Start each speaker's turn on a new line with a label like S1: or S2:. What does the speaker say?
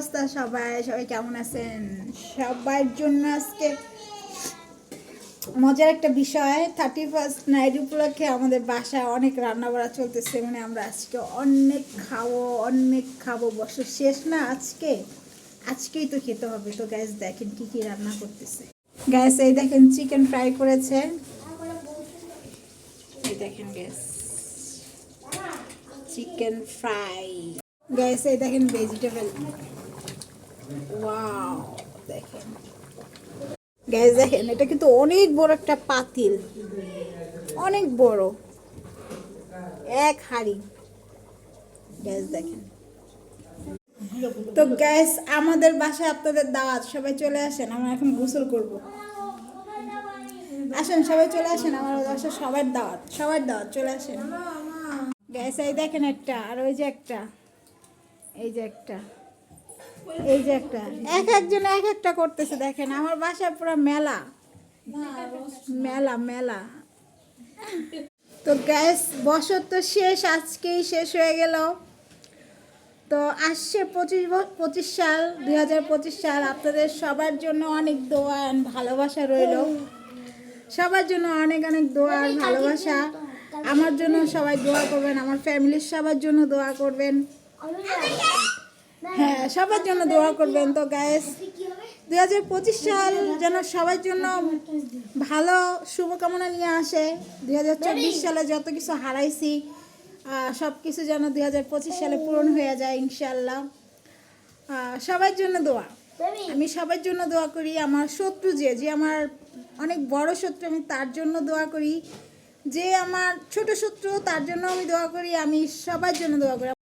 S1: অবস্থা সবাই সবাই কেমন আছেন? সবার জন্য আজকে মজার একটা বিষয়, 31st নাইট উপলক্ষে আমাদের বাসায় অনেক রান্না বাড়া চলতেছে। মানে আমরা আজকে অনেক খাবো, বছর শেষ না আজকেই তো খেতে হবে। তো গ্যাস দেখেন কি কি রান্না করতেছে। গ্যাস এই দেখেন চিকেন ফ্রাই করেছে, এই দেখেন গ্যাস চিকেন ফ্রাই। গ্যাস এই দেখেন ভেজিটেবল, ওয়াও দেখেন গ্যাস দেখেন, এটা কিন্তু অনেক বড় একটা পাতিল, অনেক বড় এক হাঁড়ি। গ্যাস দেখেন। তো গ্যাস আমাদের বাসায় আপনাদের দাওয়াত, সবাই চলে আসেন। আমরা এখন গোসল করব, আসেন সবাই চলে আসেন। আমার বাসায় সবার দাওয়াত চলে আসেন। গ্যাস এই দেখেন একটা, আর ওই যে একটা, এই যে একটা, এই যে একটা, এক একজন এক একটা করতেছে। দেখেন আমার বাসায় পুরো মেলা মেলা মেলা। তো গ্যাস বছর তো শেষ, আজকেই শেষ হয়ে গেল। তো আসছে 25 সাল, 2025 সাল। আপনাদের সবার জন্য অনেক দোয়া আর ভালোবাসা রইল, সবার জন্য অনেক অনেক দোয়া আর ভালোবাসা। আমার জন্য সবাই দোয়া করবেন, আমার ফ্যামিলির সবার জন্য দোয়া করবেন, হ্যাঁ সবার জন্য দোয়া করবেন। তো গ্যাস 2025 সাল যেন সবার জন্য ভালো শুভকামনা নিয়ে আসে। 2024 সালে যত কিছু হারাইছি সব কিছু যেন 2025 সালে পূরণ হয়ে যায় ইনশাল্লাহ। সবার জন্য দোয়া, আমি সবার জন্য দোয়া করি। আমার শত্রু যে আমার অনেক বড় শত্রু, আমি তার জন্য দোয়া করি। যে আমার ছোট শত্রু তার জন্য আমি দোয়া করি। আমি সবার জন্য দোয়া করি।